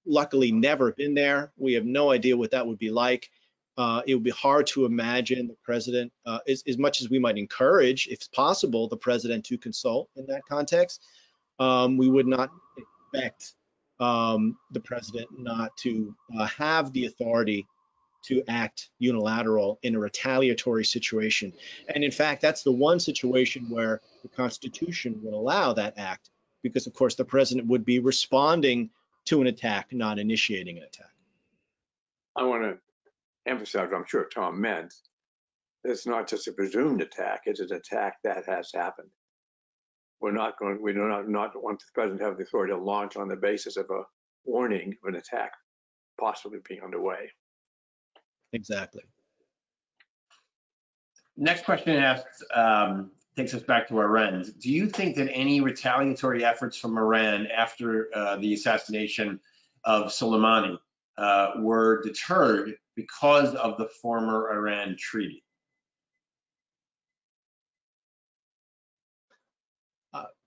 Luckily, never been there. We have no idea what that would be like. It would be hard to imagine the president, as much as we might encourage, if possible, the president to consult in that context. We would not expect the president not to have the authority to act unilateral in a retaliatory situation. And in fact, that's the one situation where the Constitution would allow that act, because of course the president would be responding to an attack, not initiating an attack. I want to emphasize what I'm sure Tom meant. It's not just a presumed attack, it's an attack that has happened. We do not want the president to have the authority to launch on the basis of a warning of an attack possibly being underway. Exactly. Next question asks, takes us back to Iran. Do you think that any retaliatory efforts from Iran after the assassination of Soleimani were deterred because of the former Iran treaty?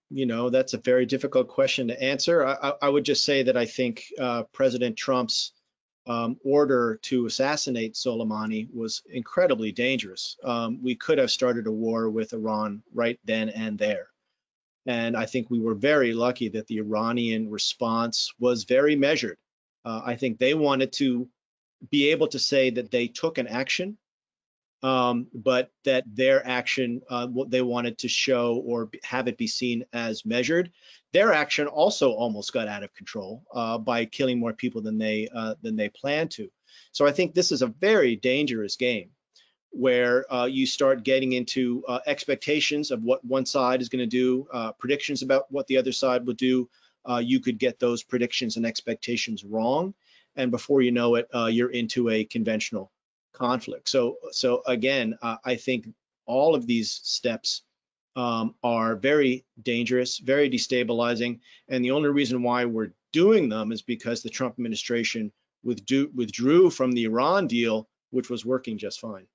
That's a very difficult question to answer. I would just say that I think President Trump's order to assassinate Soleimani was incredibly dangerous. We could have started a war with Iran right then and there. And I think we were very lucky that the Iranian response was very measured. I think they wanted to be able to say that they took an action, but that their action, what they wanted to show or have it be seen as measured. Their action also almost got out of control by killing more people than they planned to. So I think this is a very dangerous game, where you start getting into expectations of what one side is going to do, predictions about what the other side would do. You could get those predictions and expectations wrong, and before you know it, you're into a conventional conflict. So again, I think all of these steps are very dangerous, very destabilizing, and the only reason why we're doing them is because the Trump administration withdrew from the Iran deal, which was working just fine.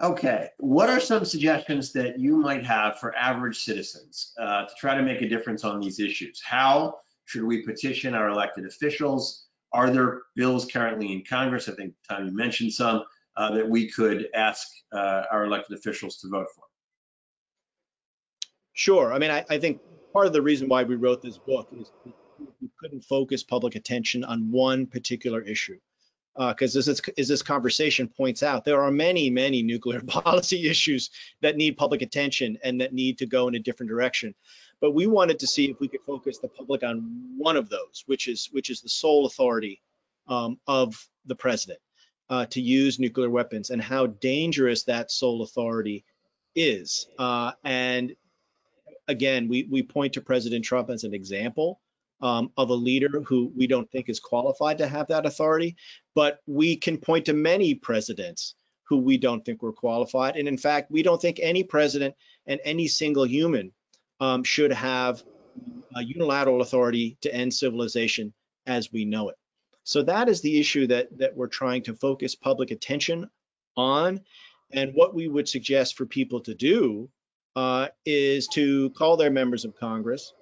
Okay, what are some suggestions that you might have for average citizens to try to make a difference on these issues? How should we petition our elected officials? Are there bills currently in Congress, I think, Tom, you mentioned some, that we could ask our elected officials to vote for? Sure. I mean, I think part of the reason why we wrote this book is we couldn't focus public attention on one particular issue. Because as this conversation points out, there are many, many nuclear policy issues that need public attention and that need to go in a different direction. But we wanted to see if we could focus the public on one of those, which is the sole authority of the president to use nuclear weapons, and how dangerous that sole authority is. And again, we point to President Trump as an example of a leader who we don't think is qualified to have that authority, but we can point to many presidents who we don't think were qualified. And in fact, we don't think any president and any single human should have a unilateral authority to end civilization as we know it. So that is the issue that we're trying to focus public attention on. And what we would suggest for people to do is to call their members of Congress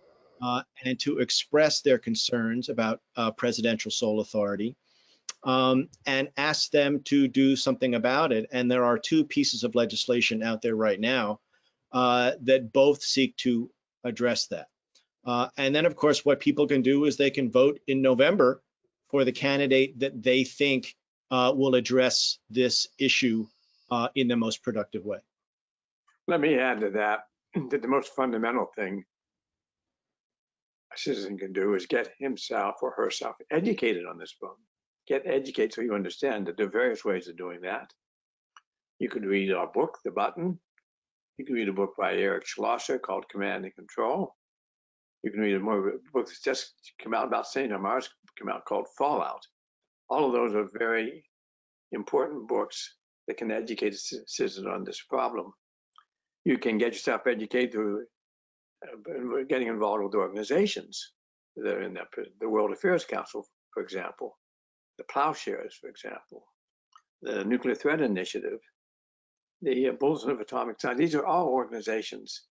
and to express their concerns about presidential sole authority, and ask them to do something about it. And there are two pieces of legislation out there right now that both seek to address that. And then, of course, what people can do is they can vote in November for the candidate that they think will address this issue in the most productive way. Let me add to that that the most fundamental thing a citizen can do is get himself or herself educated on this problem. Get educated so you understand that there are various ways of doing that. You could read our book, The Button. You can read a book by Eric Schlosser called Command and Control. You can read a more book that's just come out about St. Omar's, come out called Fallout. All of those are very important books that can educate a citizen on this problem. You can get yourself educated through getting involved with organizations that are in the World Affairs Council, for example, the Ploughshares, for example, the Nuclear Threat Initiative, the Bulletin of Atomic Science. These are all organizations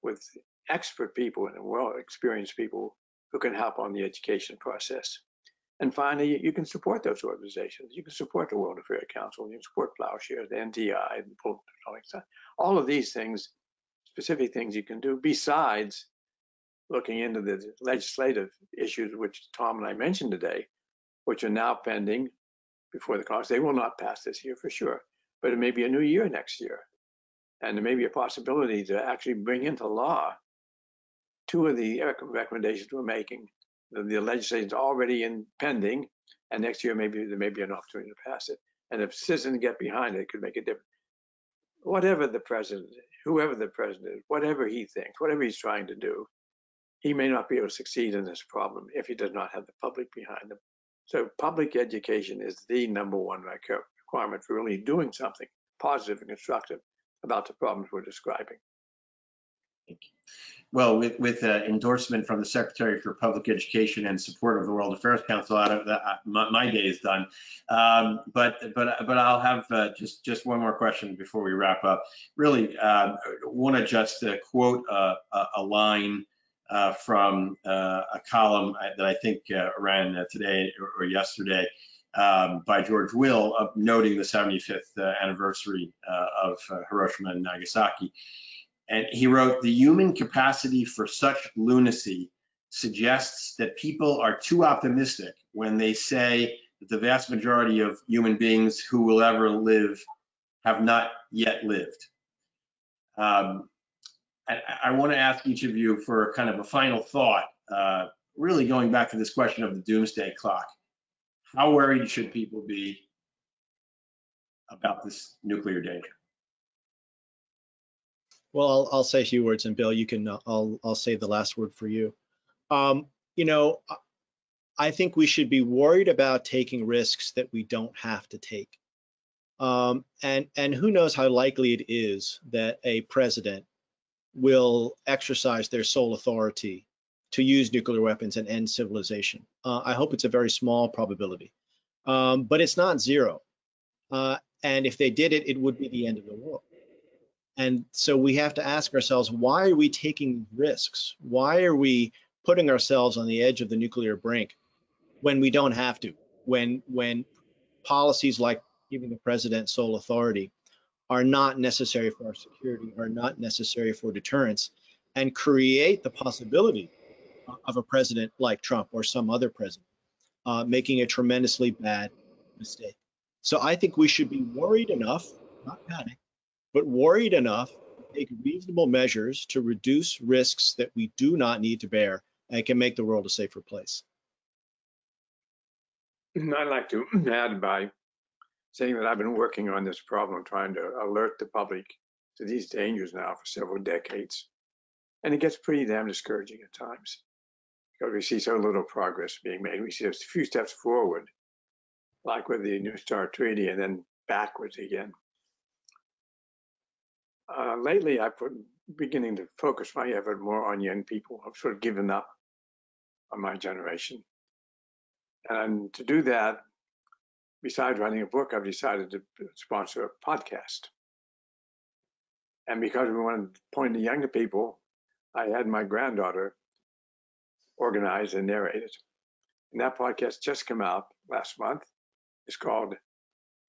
with expert people and well-experienced people who can help on the education process. And finally, you can support those organizations. You can support the World Affairs Council. You can support Ploughshares, the NTI, the Bulletin of Atomic Science. All of these things, specific things you can do besides looking into the legislative issues which Tom and I mentioned today, which are now pending before the Congress. They will not pass this year for sure, but it may be a new year next year. And there may be a possibility to actually bring into law two of the recommendations we're making. The legislation is already pending, and next year there may be an opportunity to pass it. And if citizens get behind it, it could make a difference. Whatever the president, whoever the president is, whatever he thinks, whatever he's trying to do, he may not be able to succeed in this problem if he does not have the public behind him. So public education is the number one requirement for really doing something positive and constructive about the problems we're describing. Well, with endorsement from the Secretary for Public Education and support of the World Affairs Council, out of that, my day is done. But I'll have just one more question before we wrap up. Really, want to just quote a line from a column that I think ran today or yesterday by George Will, noting the 75th anniversary of Hiroshima and Nagasaki. And he wrote, "The human capacity for such lunacy suggests that people are too optimistic when they say that the vast majority of human beings who will ever live have not yet lived." I want to ask each of you for kind of a final thought, really going back to this question of the doomsday clock. How worried should people be about this nuclear danger? Well, I'll say a few words, and Bill, you can. I'll say the last word for you. You know, I think we should be worried about taking risks that we don't have to take. And who knows how likely it is that a president will exercise their sole authority to use nuclear weapons and end civilization. I hope it's a very small probability, but it's not zero. And if they did it, it would be the end of the world. And so we have to ask ourselves, why are we taking risks? Why are we putting ourselves on the edge of the nuclear brink when we don't have to? When policies like giving the president sole authority are not necessary for our security, are not necessary for deterrence, and create the possibility of a president like Trump or some other president making a tremendously bad mistake. So I think we should be worried enough, not panic, but worried enough to take reasonable measures to reduce risks that we do not need to bear and can make the world a safer place. I'd like to add by saying that I've been working on this problem, trying to alert the public to these dangers now for several decades. And it gets pretty damn discouraging at times because we see so little progress being made. We see a few steps forward, like with the New START Treaty, and then backwards again. Lately, I've been beginning to focus my effort more on young people. I've sort of given up on my generation. And to do that, besides writing a book, I've decided to sponsor a podcast. And because we wanted to point to younger people, I had my granddaughter organize and narrate it. And that podcast just came out last month. It's called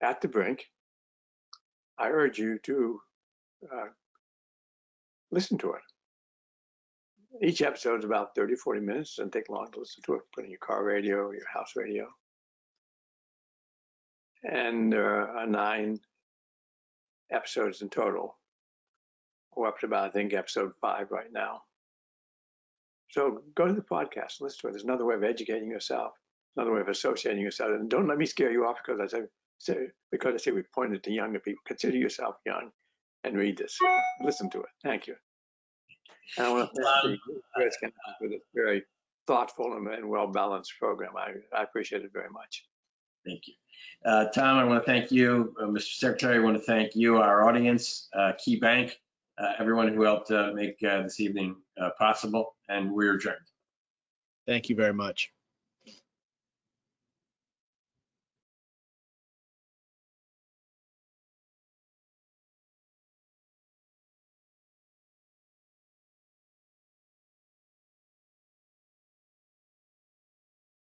At the Brink. I urge you to listen to it. Each episode is about 30, 40 minutes. Doesn't take long to listen to it. Put in your car radio or your house radio. And there are 9 episodes in total. We're up to about, I think, episode 5 right now. So go to the podcast, listen to it. There's another way of educating yourself, another way of associating yourself. And don't let me scare you off because I say we pointed to younger people. Consider yourself young and read this. Listen to it. Thank you. And I want to thank the press for this very thoughtful and well-balanced program. I appreciate it very much. Thank you. Tom, I want to thank you. Mr. Secretary, I want to thank you, our audience, Key Bank, everyone who helped make this evening possible, and we're adjourned. Thank you very much.